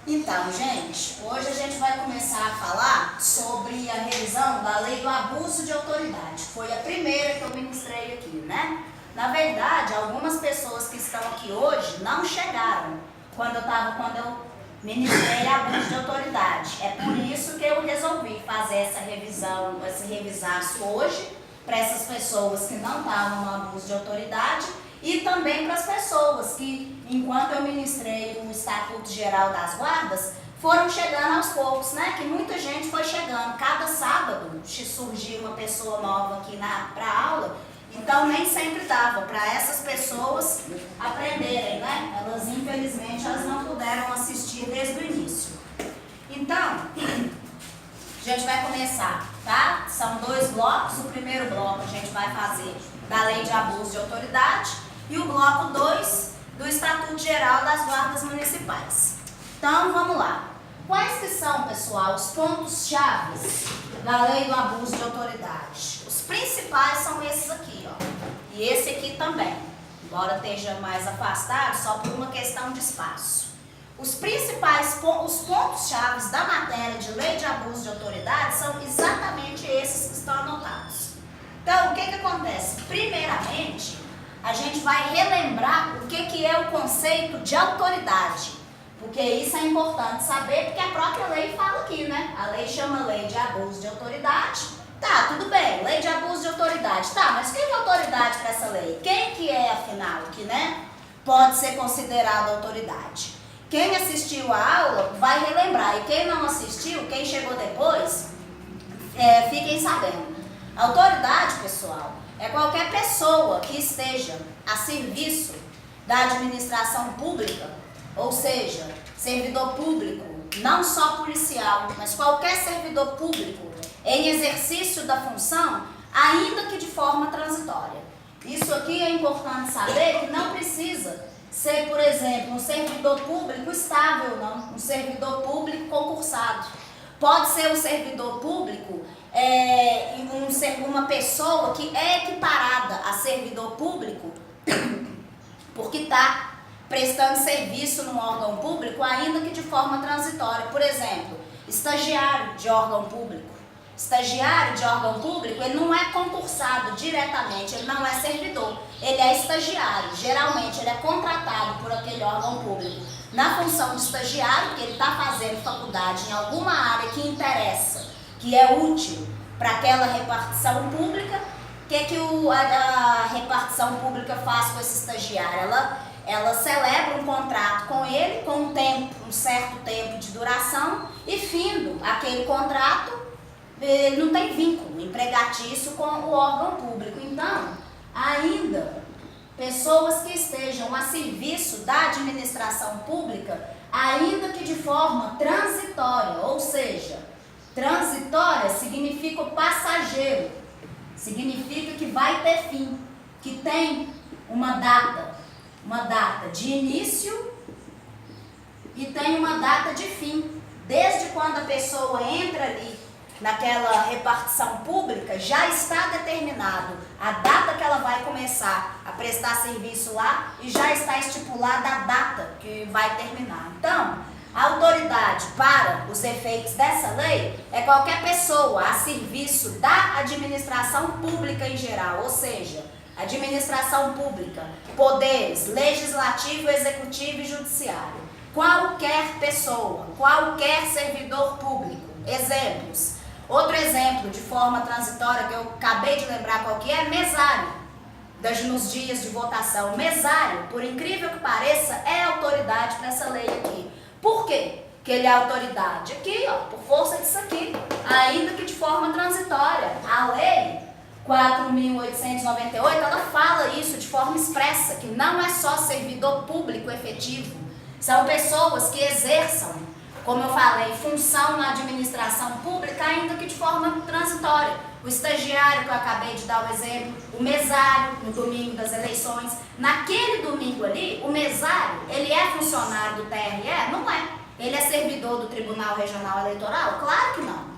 Então, gente, hoje a gente vai começar a falar sobre a revisão da Lei do Abuso de Autoridade. Foi a primeira que eu ministrei aqui, né? Na verdade, algumas pessoas que estão aqui hoje não chegaram quando eu ministrei abuso de autoridade. É por isso que eu resolvi fazer essa revisão, esse revisaço hoje, para essas pessoas que não estavam no abuso de autoridade e também para as pessoas que, enquanto eu ministrei o Estatuto Geral das Guardas, foram chegando aos poucos, né? Que muita gente foi chegando. Cada sábado surgia uma pessoa nova aqui para a aula, então nem sempre dava para essas pessoas aprenderem, né? Elas, infelizmente, elas não puderam assistir desde o início. Então, a gente vai começar, tá? São 2 blocos. O primeiro bloco a gente vai fazer da Lei de Abuso de Autoridade e o bloco 2 do Estatuto Geral das Guardas Municipais. Então, vamos lá. Quais que são, pessoal, os pontos-chave da Lei do Abuso de Autoridade? Os principais são esses aqui, ó. E esse aqui também, embora esteja mais afastado, só por uma questão de espaço. Os principais, os pontos-chave da matéria de Lei de Abuso de Autoridade são exatamente esses que estão anotados. Então, o que acontece? Primeiramente, a gente vai relembrar o que é o conceito de autoridade. Porque isso é importante saber, porque a própria lei fala aqui, né? A lei chama Lei de Abuso de Autoridade. Tá, tudo bem, Lei de Abuso de Autoridade. Tá, mas quem é autoridade para essa lei? Quem que é, afinal, que, né, pode ser considerado autoridade? Quem assistiu a aula vai relembrar. E quem não assistiu, quem chegou depois, fiquem sabendo. Autoridade, pessoal, é qualquer pessoa que esteja a serviço da administração pública, ou seja, servidor público, não só policial, mas qualquer servidor público em exercício da função, ainda que de forma transitória. Isso aqui é importante saber, que não precisa ser, por exemplo, um servidor público estável, não, um servidor público concursado. Pode ser um servidor público, uma pessoa que é equiparada a servidor público, porque está prestando serviço num órgão público, ainda que de forma transitória. Por exemplo, estagiário de órgão público. Estagiário de órgão público, ele não é concursado diretamente, ele não é servidor, ele é estagiário. Geralmente, ele é contratado por aquele órgão público na função de estagiário, porque ele está fazendo faculdade em alguma área que interessa, que é útil para aquela repartição pública. O que a repartição pública faz com esse estagiário? Ela celebra um contrato com ele, com um certo tempo de duração, e findo aquele contrato, ele não tem vínculo empregatício com o órgão público. Então, ainda, pessoas que estejam a serviço da administração pública, ainda que de forma transitória, ou seja, transitória significa passageiro, significa que vai ter fim, que tem uma data de início e tem uma data de fim. Desde quando a pessoa entra ali naquela repartição pública, já está determinado a data que ela vai começar a prestar serviço lá e já está estipulada a data que vai terminar. Então, a autoridade para os efeitos dessa lei é qualquer pessoa a serviço da administração pública em geral, ou seja, administração pública, poderes legislativo, executivo e judiciário. Qualquer pessoa, qualquer servidor público. Exemplos. Outro exemplo de forma transitória que eu acabei de lembrar qual que é, mesário. Nos dias de votação, mesário, por incrível que pareça, é autoridade para essa lei aqui. Por quê que ele é autoridade? Aqui, ó, por força disso aqui, ainda que de forma transitória. A lei 4.898, ela fala isso de forma expressa, que não é só servidor público efetivo, são pessoas que exerçam, como eu falei, função na administração pública, ainda que de forma transitória. O estagiário, que eu acabei de dar o exemplo, o mesário, no domingo das eleições. Naquele domingo ali, o mesário, ele é funcionário do TRE? Não é. Ele é servidor do Tribunal Regional Eleitoral? Claro que não.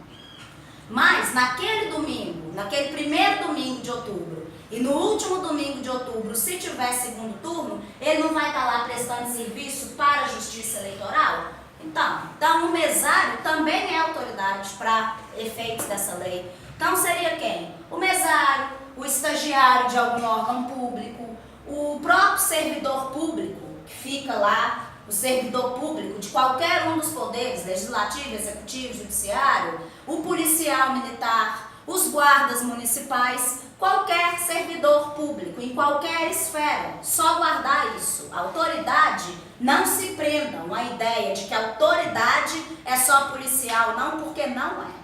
Mas naquele domingo, naquele primeiro domingo de outubro e no último domingo de outubro, se tiver segundo turno, ele não vai estar lá prestando serviço para a Justiça Eleitoral? Então o mesário também é autoridade para efeitos dessa lei. Então seria quem? O mesário, o estagiário de algum órgão público, o próprio servidor público que fica lá, o servidor público de qualquer um dos poderes, legislativo, executivo, judiciário, o policial militar, os guardas municipais, qualquer servidor público, em qualquer esfera, só guardar isso. A autoridade, não se prendam à ideia de que a autoridade é só policial, não, porque não é.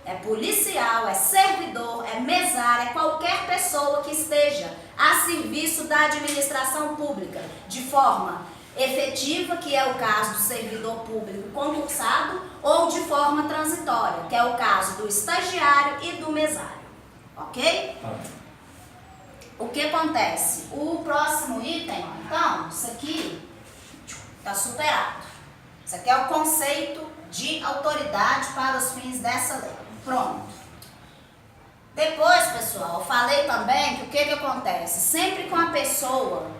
É policial, é servidor, é mesário, é qualquer pessoa que esteja a serviço da administração pública, de forma efetiva, que é o caso do servidor público concursado, ou de forma transitória, que é o caso do estagiário e do mesário. Ok? O que acontece? O próximo item, então, isso aqui está superado. Isso aqui é o conceito de autoridade para os fins dessa lei. Pronto. Depois, pessoal, eu falei também que o que acontece? Sempre que uma pessoa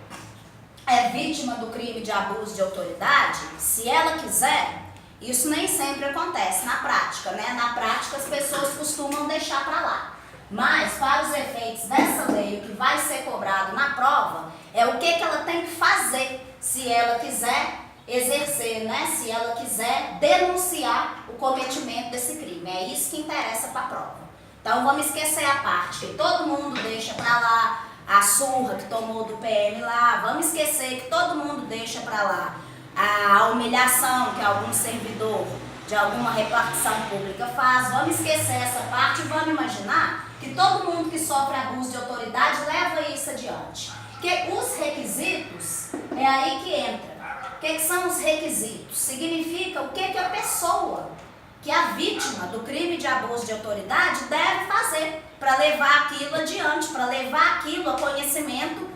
é vítima do crime de abuso de autoridade, se ela quiser, isso nem sempre acontece na prática, né? Na prática as pessoas costumam deixar para lá. Mas, para os efeitos dessa lei, o que vai ser cobrado na prova é o que ela tem que fazer se ela quiser exercer, né? Se ela quiser denunciar o cometimento desse crime. É isso que interessa para a prova. Então, vamos esquecer a parte que todo mundo deixa para lá, a surra que tomou do PM lá, vamos esquecer que todo mundo deixa para lá a humilhação que algum servidor de alguma repartição pública faz, vamos esquecer essa parte e vamos imaginar que todo mundo que sofre abuso de autoridade leva isso adiante. Porque os requisitos, é aí que entra. O que são os requisitos? Significa o que a pessoa, que a vítima do crime de abuso de autoridade deve fazer para levar aquilo adiante, para levar aquilo a conhecimento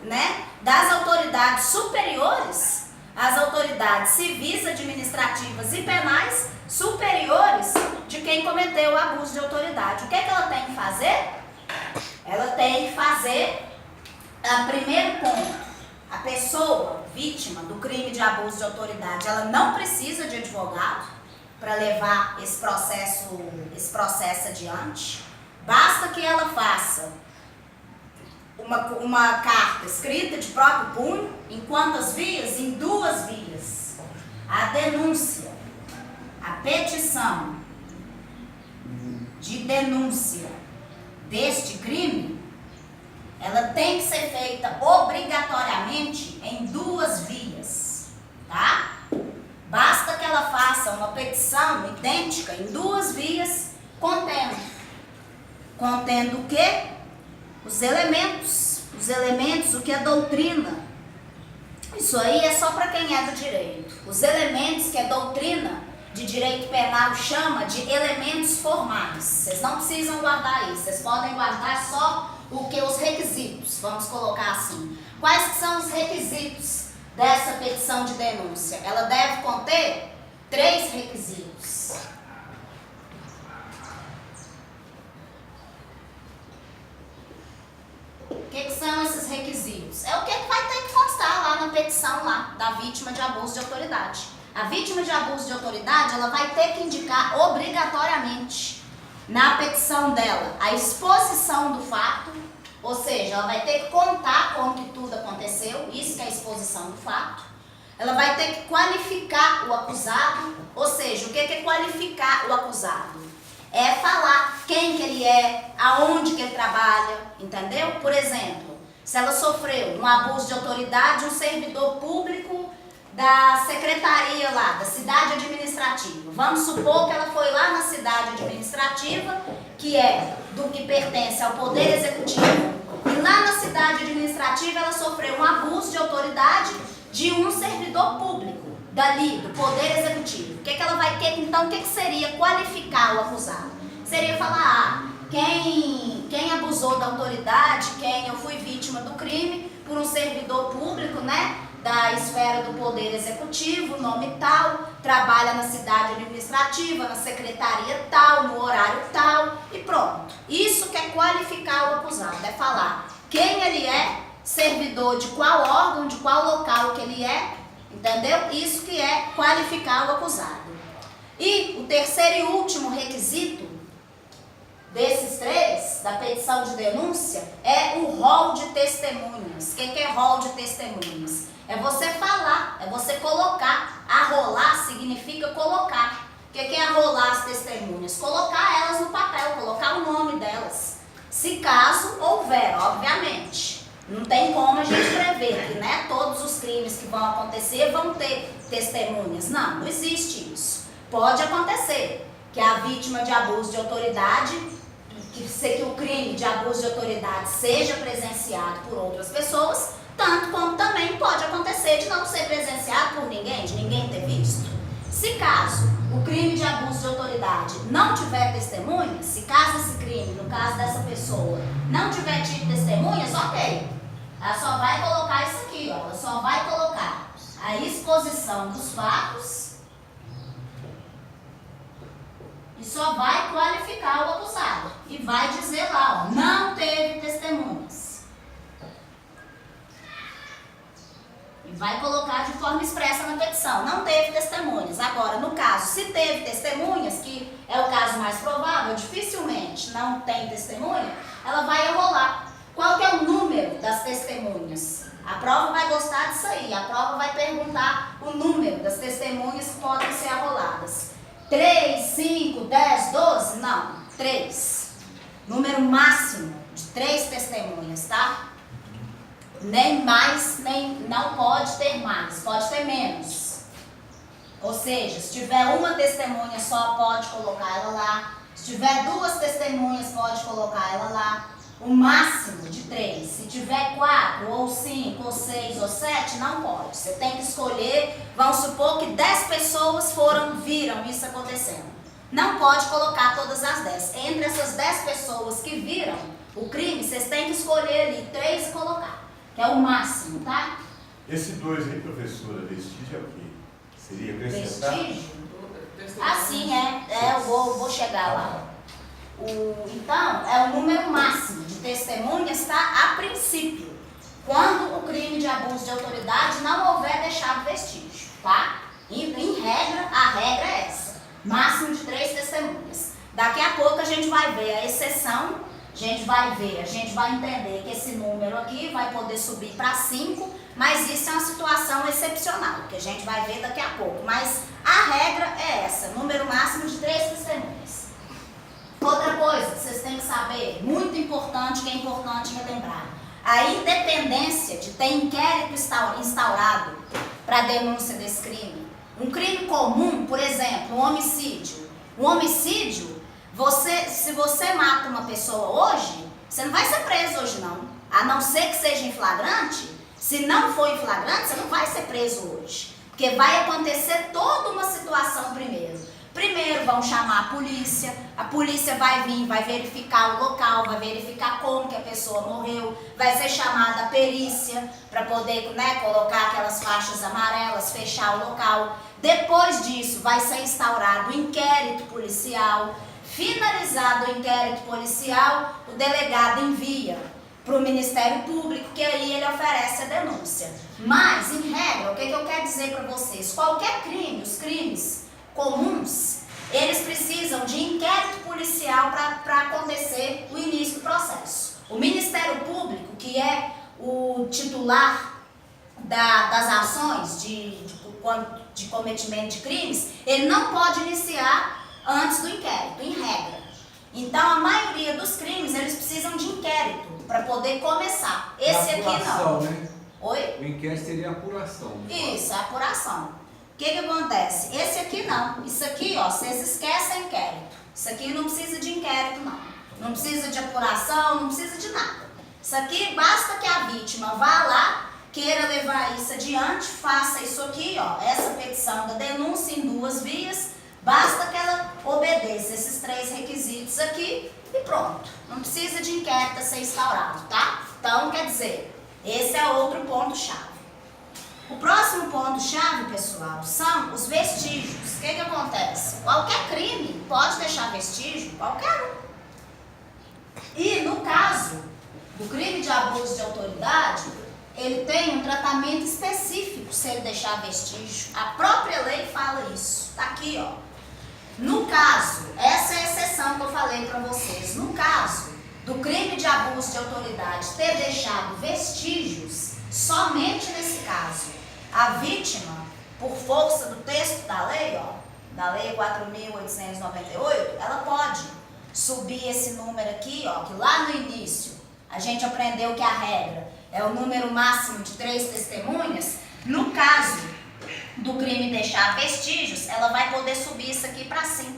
né, das autoridades superiores, as autoridades civis, administrativas e penais superiores de quem cometeu o abuso de autoridade. O que ela tem que fazer? Ela tem que fazer, primeiro ponto, a pessoa vítima do crime de abuso de autoridade, ela não precisa de advogado para levar esse processo adiante. Basta que ela faça uma carta escrita de próprio punho, em quantas vias? Em 2 vias. A denúncia, a petição de denúncia deste crime, ela tem que ser feita obrigatoriamente em 2 vias, tá? Basta que ela faça uma petição idêntica em 2 vias, contendo o quê? Os elementos, o que a doutrina, isso aí é só para quem é do direito. Os elementos que a doutrina de direito penal chama de elementos formais. Vocês não precisam guardar isso, vocês podem guardar só os requisitos, vamos colocar assim. Quais que são os requisitos dessa petição de denúncia? Ela deve conter 3 requisitos. O que são esses requisitos? É o que vai ter que constar lá na petição lá, da vítima de abuso de autoridade. A vítima de abuso de autoridade, ela vai ter que indicar obrigatoriamente na petição dela a exposição do fato, ou seja, ela vai ter que contar como que tudo aconteceu, isso que é a exposição do fato. Ela vai ter que qualificar o acusado, ou seja, o que é qualificar o acusado? É falar quem que ele é, aonde que ele trabalha, entendeu? Por exemplo, se ela sofreu um abuso de autoridade, um servidor público da secretaria lá, da cidade administrativa. Vamos supor que ela foi lá na cidade administrativa, que é do que pertence ao poder executivo, e lá na cidade administrativa ela sofreu um abuso de autoridade de um servidor público dali, do poder executivo. O que ela vai ter, então, o que seria qualificar o acusado? Seria falar, quem abusou da autoridade, eu fui vítima do crime por um servidor público, né, da esfera do poder executivo, nome tal, trabalha na cidade administrativa, na secretaria tal, no horário tal, e pronto. Isso que é qualificar o acusado, é falar quem ele é, servidor de qual órgão, de qual local que ele é, Entendeu? Isso que é qualificar o acusado. E o terceiro e último requisito desses três, da petição de denúncia, é o rol de testemunhas. O que é rol de testemunhas? É você falar, é você colocar. Arrolar significa colocar. O que é arrolar as testemunhas? Colocar elas no papel, colocar o nome delas. Se caso houver, obviamente. Não tem como a gente prever que, né, todos os crimes que vão acontecer vão ter testemunhas. Não, não existe isso. Pode acontecer que a vítima de abuso de autoridade, que o crime de abuso de autoridade seja presenciado por outras pessoas, tanto como também pode acontecer de não ser presenciado por ninguém, de ninguém ter visto. Se caso o crime de abuso de autoridade não tiver testemunhas, se caso esse crime, no caso dessa pessoa, não tiver tido testemunhas, ok. Ela só vai colocar isso aqui, ó. Ela só vai colocar a exposição dos fatos e só vai qualificar o acusado. E vai dizer lá, ó, não teve testemunhas. E vai colocar de forma expressa na petição, não teve testemunhas. Agora, no caso, se teve testemunhas, que é o caso mais provável, dificilmente não tem testemunha, ela vai arrolar. Qual que é o número das testemunhas? A prova vai gostar disso aí, a prova vai perguntar o número das testemunhas que podem ser arroladas. 3, 5, 10, 12? Não, 3. Número máximo de 3 testemunhas, tá? Nem mais, nem não pode ter mais, pode ter menos. Ou seja, se tiver uma testemunha só, pode colocar ela lá. Se tiver 2 testemunhas, pode colocar ela lá. O máximo de 3. Se tiver 4, ou 5, ou 6, ou 7, não pode. Você tem que escolher. Vamos supor que 10 pessoas viram isso acontecendo. Não pode colocar todas as 10. Entre essas 10 pessoas que viram o crime, vocês têm que escolher ali 3 e colocar. Que é o máximo, tá? Esse 2 aí, professora, vestígio é o quê? Seria acrescentar? Vestígio? Assim eu vou chegar lá. Então, é o número máximo de testemunhas, tá? A princípio, quando o crime de abuso de autoridade não houver deixado vestígio, tá? Em regra, a regra é essa. Máximo de 3 testemunhas. Daqui a pouco a gente vai ver a exceção, a gente vai entender que esse número aqui vai poder subir para 5, mas isso é uma situação excepcional, que a gente vai ver daqui a pouco. Mas a regra é essa, número máximo de 3 testemunhas. Outra coisa que vocês têm que saber, muito importante, que é importante relembrar, a independência de ter inquérito instaurado para a denúncia desse crime. Um crime comum, por exemplo, um homicídio. Um homicídio, se você mata uma pessoa hoje, você não vai ser preso hoje não. A não ser que seja em flagrante. Se não for em flagrante, você não vai ser preso hoje. Porque vai acontecer toda uma situação primeiro. Primeiro vão chamar a polícia vai vir, vai verificar o local, vai verificar como que a pessoa morreu, vai ser chamada a perícia para poder, né, colocar aquelas faixas amarelas, fechar o local. Depois disso vai ser instaurado o inquérito policial. Finalizado o inquérito policial, o delegado envia para o Ministério Público, que aí ele oferece a denúncia. Mas, em regra, o que eu quero dizer para vocês? Qualquer crime, os crimes comuns, eles precisam de inquérito policial para acontecer o início do processo. O Ministério Público, que é o titular das ações de cometimento de crimes, ele não pode iniciar antes do inquérito, em regra. Então, a maioria dos crimes, eles precisam de inquérito para poder começar. Esse aqui não. Né? Oi? O inquérito seria a apuração. Isso, a apuração. O que acontece? Esse aqui não. Isso aqui, ó, vocês esquecem inquérito. Isso aqui não precisa de inquérito, não. Não precisa de apuração, não precisa de nada. Isso aqui, basta que a vítima vá lá, queira levar isso adiante, faça isso aqui, ó, essa petição da denúncia em 2 vias, basta que ela obedeça esses 3 requisitos aqui e pronto. Não precisa de inquérito a ser instaurado, tá? Então, quer dizer, esse é outro ponto-chave. O próximo ponto-chave, pessoal, são os vestígios. O que acontece? Qualquer crime pode deixar vestígio, qualquer um. E no caso do crime de abuso de autoridade, ele tem um tratamento específico se ele deixar vestígio. A própria lei fala isso. Tá aqui, ó. No caso, essa é a exceção que eu falei para vocês. No caso do crime de abuso de autoridade ter deixado vestígios, somente nesse caso, a vítima, por força do texto da lei, ó, da lei 4.898, ela pode subir esse número aqui, ó, que lá no início a gente aprendeu que a regra é o número máximo de 3 testemunhas. No caso do crime deixar vestígios, ela vai poder subir isso aqui para 5.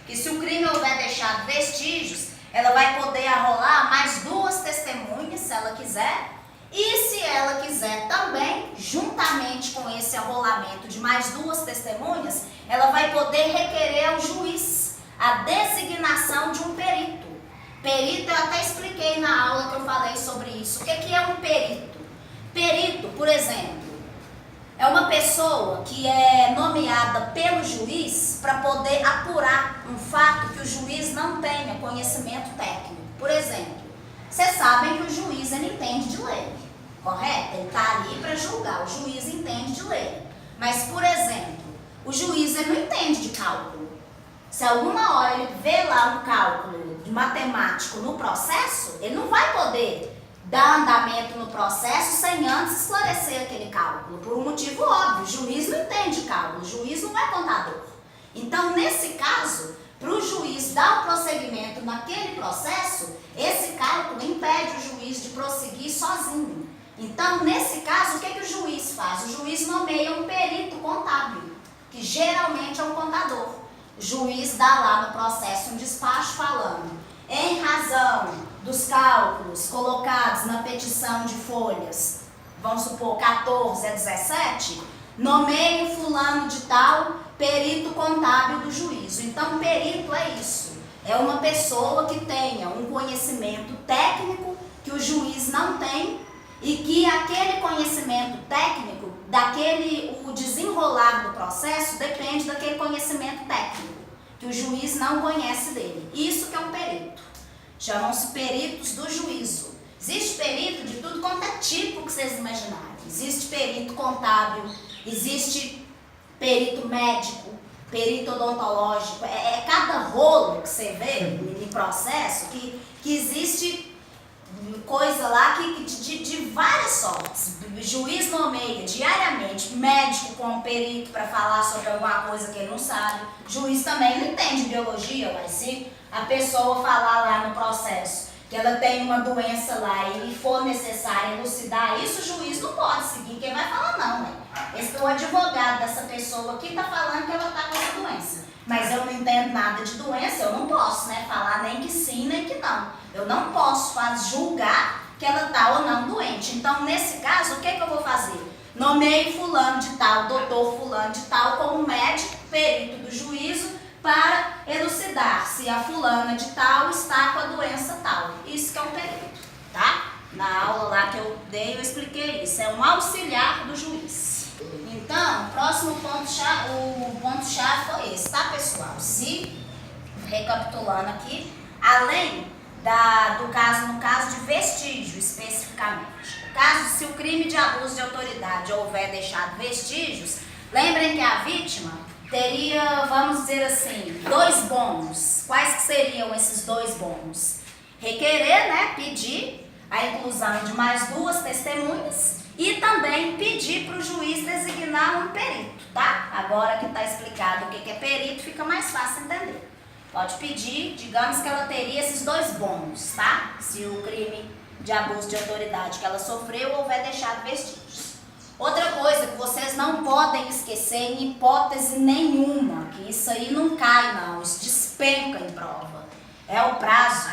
E se o crime houver deixado vestígios, ela vai poder arrolar mais 2 testemunhas, se ela quiser. E se ela quiser também, juntamente com esse arrolamento de mais 2 testemunhas, ela vai poder requerer ao juiz a designação de um perito. Perito, eu até expliquei na aula que eu falei sobre isso. O que é um perito? Perito, por exemplo, é uma pessoa que é nomeada pelo juiz para poder apurar um fato que o juiz não tenha conhecimento técnico. Por exemplo, vocês sabem que o juiz ele entende de lei, correto? Ele está ali para julgar, o juiz entende de lei. Mas, por exemplo, o juiz ele não entende de cálculo. Se alguma hora ele vê lá um cálculo de matemático no processo, ele não vai poder dar andamento no processo sem antes esclarecer aquele cálculo, por um motivo óbvio. O juiz não entende cálculo, o juiz não é contador. Então, nesse caso, para o juiz dar o prosseguimento naquele processo, esse cálculo impede o juiz de prosseguir sozinho. Então, nesse caso, o que o juiz faz? O juiz nomeia um perito contábil, que geralmente é um contador. O juiz dá lá no processo um despacho falando, em razão dos cálculos colocados na petição de folhas, vamos supor 14 a 17, nomeie fulano de tal perito contábil do juízo. Então, perito é isso, é uma pessoa que tenha um conhecimento técnico que o juiz não tem e que aquele conhecimento técnico, o desenrolar do processo depende daquele conhecimento técnico que o juiz não conhece dele. Isso que é um perito. Chamam-se peritos do juízo. Existe perito de tudo quanto é tipo que vocês imaginarem. Existe perito contábil, existe perito médico, perito odontológico. É cada rolo que você vê em processo que existe coisa lá de várias sortes. O juiz nomeia diariamente médico como perito para falar sobre alguma coisa que ele não sabe. O juiz também não entende biologia, mas se a pessoa falar lá no processo que ela tem uma doença lá e for necessário elucidar isso, o juiz não pode seguir. Quem vai falar não, né? O advogado dessa pessoa aqui está falando que ela está com essa doença. Mas eu não entendo nada de doença, eu não posso, né, falar nem que sim, nem que não. Eu não posso julgar que ela está ou não doente. Então, nesse caso, o que eu vou fazer? Nomeio fulano de tal, doutor fulano de tal, como médico, perito do juízo, para elucidar se a fulana de tal está com a doença tal. Isso que é um perito, tá? Na aula lá que eu dei, eu expliquei isso. É um auxiliar do juiz. Então, o próximo ponto-chave foi esse, tá, pessoal? Se, recapitulando aqui, além no caso de vestígio, especificamente. Se o crime de abuso de autoridade houver deixado vestígios, lembrem que a vítima teria, vamos dizer assim, 2 bônus. Quais que seriam esses 2 bônus? Requerer, né, pedir a inclusão de mais 2 testemunhas e também pedir para o juiz designar um perito, tá? Agora que está explicado o que é perito, fica mais fácil entender. Pode pedir, digamos que ela teria esses 2 bônus, tá? Se o crime de abuso de autoridade que ela sofreu houver deixado vestígios. Outra coisa que vocês não podem esquecer em hipótese nenhuma, que isso aí não cai não, isso despenca em prova, é o prazo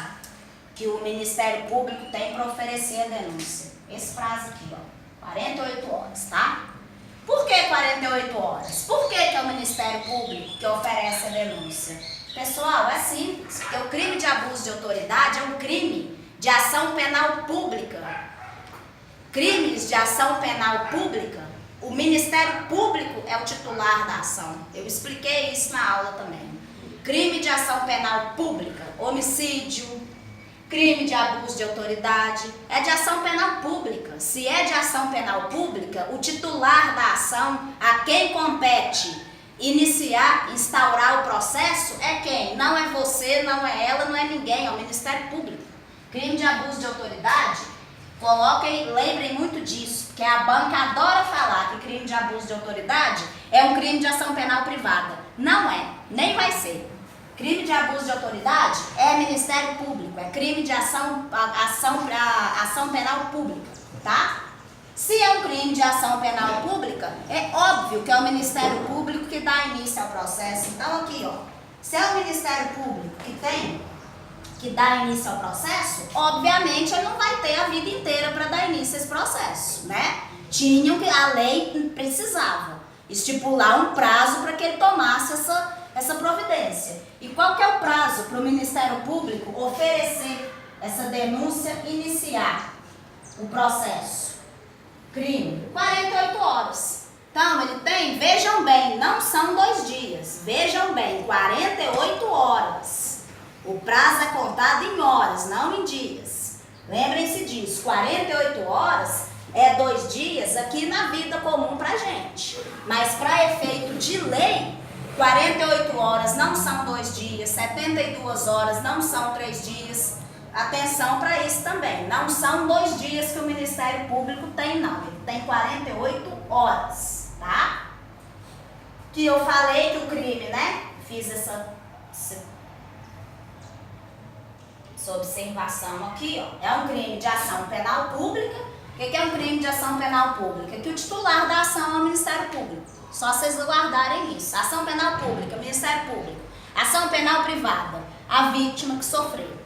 que o Ministério Público tem para oferecer a denúncia. Esse prazo aqui, ó, 48 horas, tá? Por que 48 horas? Por que é o Ministério Público que oferece a denúncia? Pessoal, é simples, porque o crime de abuso de autoridade é um crime de ação penal pública. Crimes de ação penal pública, o Ministério Público é o titular da ação. Eu expliquei isso na aula também. Crime de ação penal pública, homicídio, crime de abuso de autoridade, é de ação penal pública. Se é de ação penal pública, o titular da ação, a quem compete iniciar, instaurar o processo, é quem? Não é você, não é ela, não é ninguém, é o Ministério Público. Crime de abuso de autoridade, coloquem, lembrem muito disso, porque a banca adora falar que crime de abuso de autoridade é um crime de ação penal privada. Não é, nem vai ser. Crime de abuso de autoridade é Ministério Público, é crime de ação penal pública, tá? Se é um crime de ação penal pública, é óbvio que é o Ministério Público que dá início ao processo. Então aqui, ó, se é o Ministério Público que dá início ao processo, obviamente ele não vai ter a vida inteira para dar início a esse processo, né? A lei precisava estipular um prazo para que ele tomasse essa providência. E qual que é o prazo para o Ministério Público oferecer essa denúncia, iniciar o processo? Crime, 48 horas. Então, ele tem, vejam bem, não são 2 dias, vejam bem, 48 horas. O prazo é contado em horas, não em dias. Lembrem-se disso, 48 horas é 2 dias aqui na vida comum pra gente. Mas para efeito de lei, 48 horas não são 2 dias, 72 horas não são 3 dias. Atenção para isso também, não são 2 dias que o Ministério Público tem, não. Ele tem 48 horas, tá? Que eu falei que o crime, né? Fiz essa observação aqui, ó. É um crime de ação penal pública. O que é um crime de ação penal pública? Que o titular da ação é o Ministério Público. Só vocês guardarem isso. Ação penal pública, Ministério Público. Ação penal privada, a vítima que sofreu.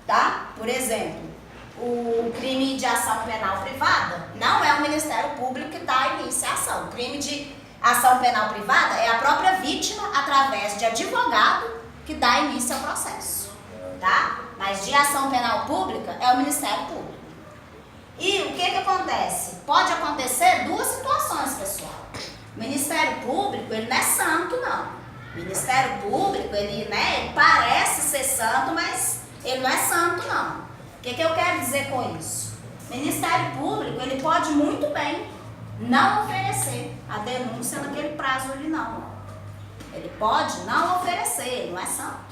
Tá? Por exemplo, o crime de ação penal privada não é o Ministério Público que dá início à ação. O crime de ação penal privada é a própria vítima, através de advogado, que dá início ao processo. Tá? Mas de ação penal pública é o Ministério Público. E o que acontece? Pode acontecer 2 situações, pessoal. O Ministério Público, ele não é santo, não. O Ministério Público, ele parece ser santo, mas ele não é santo, não. O que eu quero dizer com isso? O Ministério Público, ele pode muito bem não oferecer a denúncia naquele prazo ali, não. Ele pode não oferecer, ele não é santo.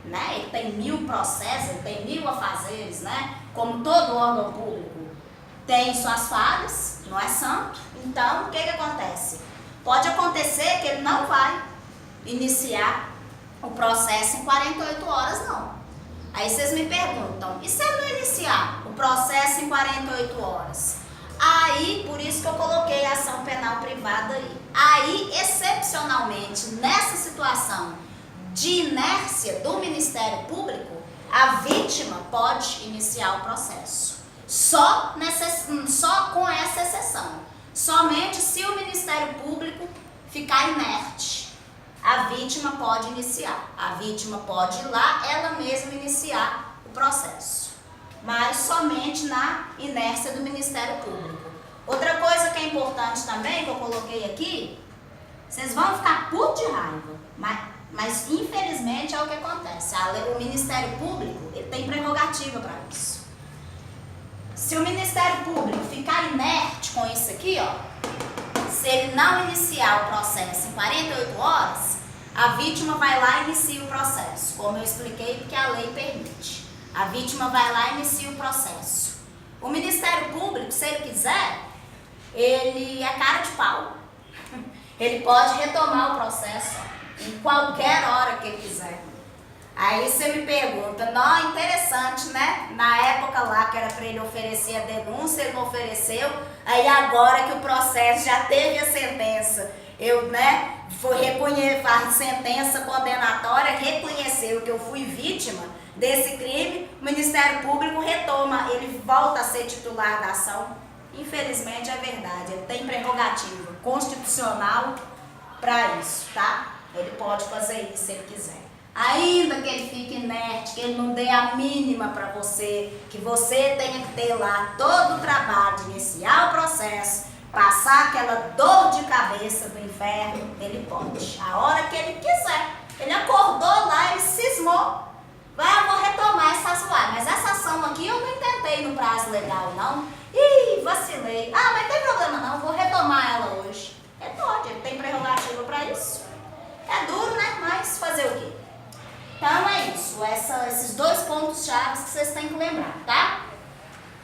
Né? Ele tem 1000 processos, ele tem 1000 afazeres, né? Como todo órgão público tem suas falhas, não é santo. Então, o que acontece? Pode acontecer que ele não vai iniciar o processo em 48 horas, não. Aí vocês me perguntam, e se ele não iniciar o processo em 48 horas? Aí, por isso que eu coloquei a ação penal privada aí. Aí, excepcionalmente, nessa situação de inércia do Ministério Público, a vítima pode iniciar o processo. Só com essa exceção. Somente se o Ministério Público ficar inerte, a vítima pode iniciar. A vítima pode ir lá, ela mesma iniciar o processo. Mas somente na inércia do Ministério Público. Outra coisa que é importante também, que eu coloquei aqui, vocês vão ficar putos de raiva, mas infelizmente é o que acontece. O Ministério Público, ele tem prerrogativa para isso. Se o Ministério Público ficar inerte com isso aqui, ó, se ele não iniciar o processo em 48 horas, a vítima vai lá e inicia o processo, como eu expliquei, porque a lei permite. A vítima vai lá e inicia o processo. O Ministério Público, se ele quiser, ele é cara de pau. Ele pode retomar o processo em qualquer hora que ele quiser. Aí você me pergunta, não, interessante, né? Na época lá que era para ele oferecer a denúncia, ele não ofereceu. Aí agora que o processo já teve a sentença, a sentença condenatória reconheceu que eu fui vítima desse crime, o Ministério Público retoma, ele volta a ser titular da ação. Infelizmente é verdade, ele tem prerrogativa constitucional para isso, tá? Ele pode fazer isso se ele quiser. Ainda que ele fique inerte, que ele não dê a mínima para você, que você tenha que ter lá todo o trabalho de iniciar o processo, passar aquela dor de cabeça do inferno, ele pode. A hora que ele quiser. Ele acordou lá, ele cismou. vai, eu vou retomar essa ação. Mas essa ação aqui eu não intentei no prazo legal, não. Ih, vacilei. Ah, mas não tem problema não, vou retomar ela hoje. Ele pode, ele tem prerrogativa para isso. É duro, né? Mas fazer o quê? Então é isso, esses dois pontos chaves que vocês têm que lembrar, tá?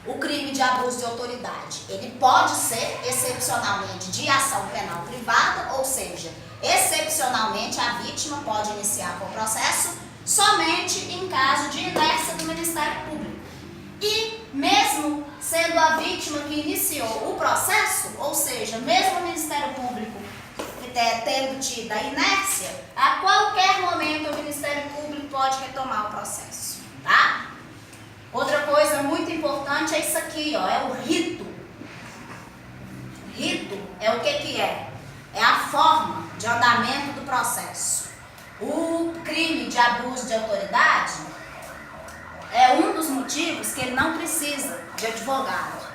O crime de abuso de autoridade, ele pode ser excepcionalmente de ação penal privada, ou seja, excepcionalmente a vítima pode iniciar com o processo somente em caso de inércia do Ministério Público. E mesmo sendo a vítima que iniciou o processo, ou seja, mesmo o Ministério Público tendo tido a inércia, a qualquer momento o Ministério Público pode retomar o processo, tá? Outra coisa muito importante é isso aqui, ó, é o rito. Rito é o que é? É a forma de andamento do processo. O crime de abuso de autoridade é um dos motivos que ele não precisa de advogado.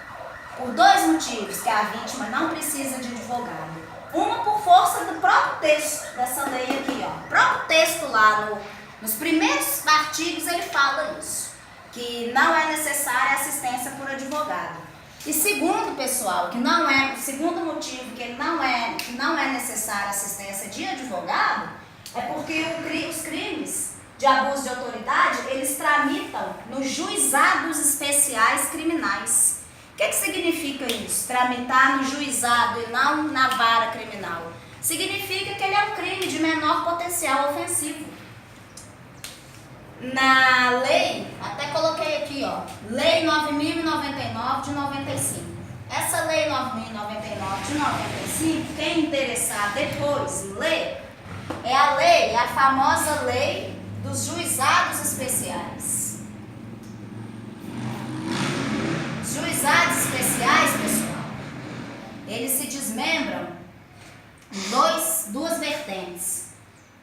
Por dois motivos que a vítima não precisa de advogado. Uma por força do próprio texto dessa lei aqui, ó. O próprio texto lá nos primeiros artigos ele fala isso, que não é necessária assistência por advogado. E segundo, pessoal, o segundo motivo que ele não é necessária assistência de advogado é porque os crimes de abuso de autoridade, eles tramitam nos juizados especiais criminais. O que significa isso? Tramitar no juizado e não na vara criminal. Significa que ele é um crime de menor potencial ofensivo. Na lei, até coloquei aqui, ó, Lei 9.099 de 95. Essa Lei 9.099 de 95, quem interessar depois em ler, é a famosa Lei dos Juizados Especiais. Juizados especiais, pessoal, eles se desmembram em duas vertentes.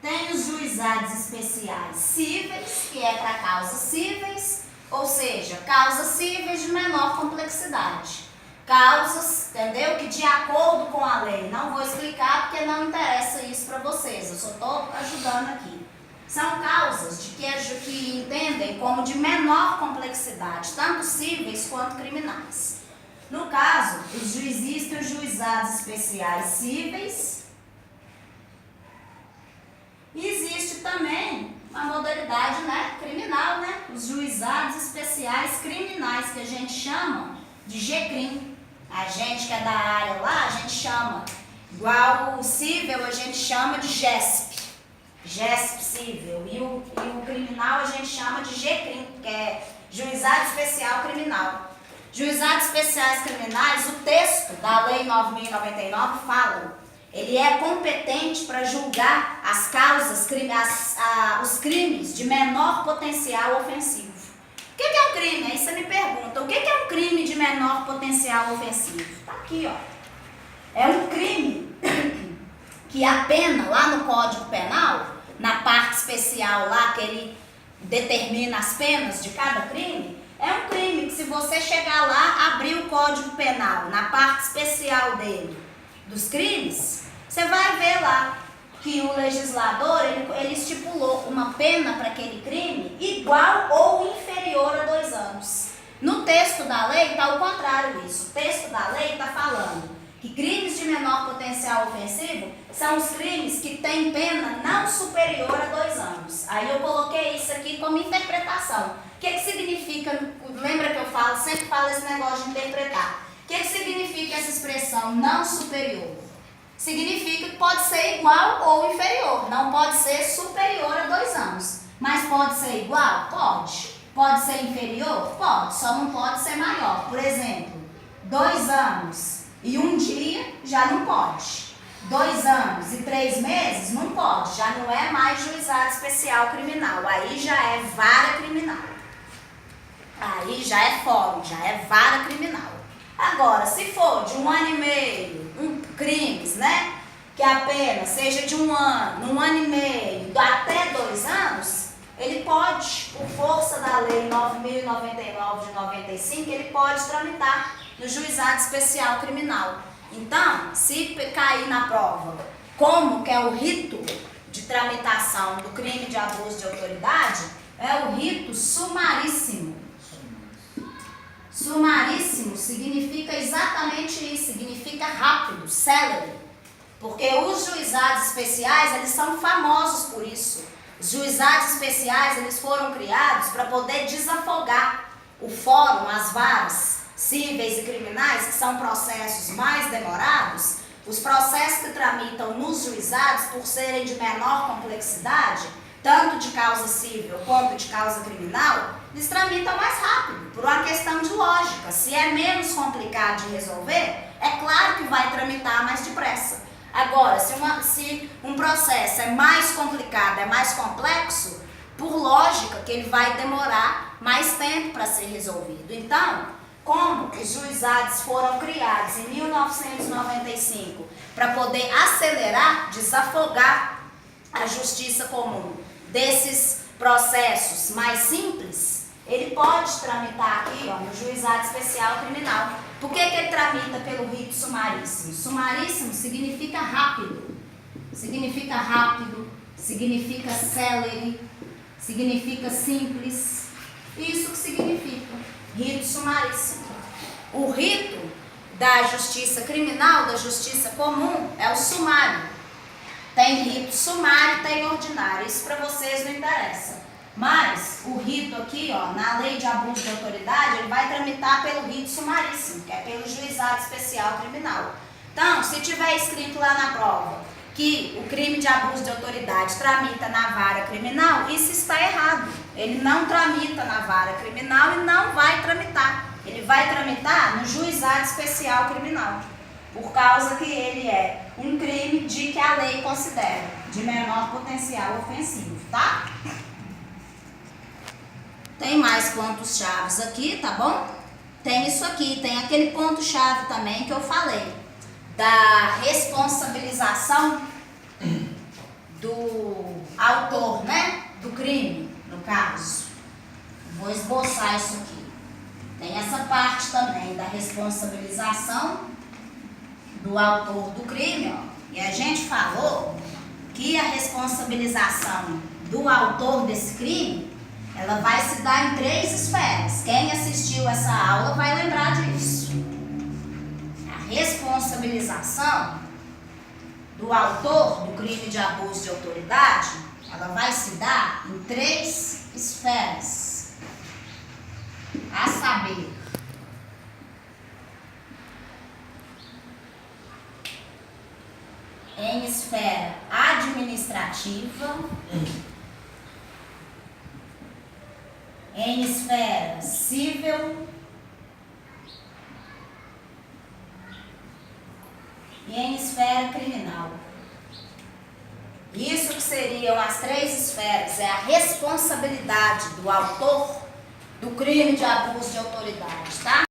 Tem os juizados especiais cíveis, que é para causas cíveis, ou seja, causas cíveis de menor complexidade. Causas, entendeu? Que de acordo com a lei, não vou explicar porque não interessa isso para vocês, eu só estou ajudando aqui. São causas que entendem como de menor complexidade, tanto cíveis quanto criminais. No caso, existem os juizados especiais cíveis. E existe também uma modalidade, né, criminal, né? Os juizados especiais criminais, que a gente chama de GCRIM. A gente que é da área lá, a gente chama, igual o cível, a gente chama de GESP. GESP cível. E o criminal a gente chama de GCRIM, que é Juizado Especial Criminal. Juizados Especiais Criminais, o texto da Lei 9.099 fala, ele é competente para julgar as causas, os crimes de menor potencial ofensivo. O que é um crime? Aí você me pergunta, o que é um crime de menor potencial ofensivo? Tá aqui, ó. É um crime que a pena, lá no Código Penal, na parte especial lá que ele determina as penas de cada crime, é um crime que se você chegar lá, abrir o Código Penal, na parte especial dele, dos crimes, você vai ver lá que o legislador, ele estipulou uma pena para aquele crime igual ou inferior a 2 anos. No texto da lei está o contrário disso. O texto da lei está falando que crimes de menor potencial ofensivo são os crimes que têm pena não superior a 2 anos. Aí eu coloquei isso aqui como interpretação. O que significa, lembra que eu sempre falo esse negócio de interpretar. O que significa essa expressão não superior? Significa que pode ser igual ou inferior, não pode ser superior a 2 anos. Mas pode ser igual? Pode. Pode ser inferior? Pode, só não pode ser maior. Por exemplo, 2 anos e 1 dia já não pode. 2 anos e 3 meses não pode, já não é mais juizado especial criminal, aí já é vara criminal. Aí já é fórum, já é vara criminal. Agora, se for de 1 ano e meio, crimes, né? Que a pena seja de 1 ano, 1 ano e meio, até 2 anos, ele pode, por força da lei 9.099 de 95, ele pode tramitar no juizado especial criminal. Então, se cair na prova como que é o rito de tramitação do crime de abuso de autoridade, é o rito sumaríssimo. Sumaríssimo significa exatamente isso, significa rápido, célere. Porque os juizados especiais, eles são famosos por isso. Os juizados especiais, eles foram criados para poder desafogar o fórum, as varas cíveis e criminais, que são processos mais demorados. Os processos que tramitam nos juizados, por serem de menor complexidade, tanto de causa civil quanto de causa criminal, eles tramitam mais rápido, por uma questão de lógica. Se é menos complicado de resolver, é claro que vai tramitar mais depressa. Agora, se um processo é mais complicado, é mais complexo, por lógica que ele vai demorar mais tempo para ser resolvido. Então, como os juizados foram criados em 1995 para poder acelerar, desafogar a justiça comum desses processos mais simples, ele pode tramitar aqui, ó, no juizado especial criminal. Por que ele tramita pelo rito sumaríssimo? Sumaríssimo significa rápido, significa célere, significa simples. Isso que significa rito sumaríssimo. O rito da justiça criminal, da justiça comum, é o sumário. Tem rito sumário, tem ordinário. Isso para vocês não interessa. Mas o rito aqui, ó, na lei de abuso de autoridade, ele vai tramitar pelo rito sumaríssimo, que é pelo juizado especial criminal. Então, se tiver escrito lá na prova que o crime de abuso de autoridade tramita na vara criminal, isso está errado. Ele não tramita na vara criminal e não vai tramitar. Ele vai tramitar no juizado especial criminal, por causa que ele é um crime de que a lei considera de menor potencial ofensivo, tá? Tem mais pontos-chave aqui, tá bom? Tem isso aqui, tem aquele ponto-chave também que eu falei, da responsabilização do autor, né? Do crime, no caso. Vou esboçar isso aqui. Tem essa parte também da responsabilização do autor do crime, ó. E a gente falou que a responsabilização do autor desse crime, ela vai se dar em 3 esferas. Quem assistiu essa aula vai lembrar disso. A responsabilização do autor do crime de abuso de autoridade, ela vai se dar em 3 esferas. A saber, em esfera administrativa, em esfera civil e em esfera criminal. Isso que seriam as 3 esferas, é a responsabilidade do autor do crime de abuso de autoridade, tá?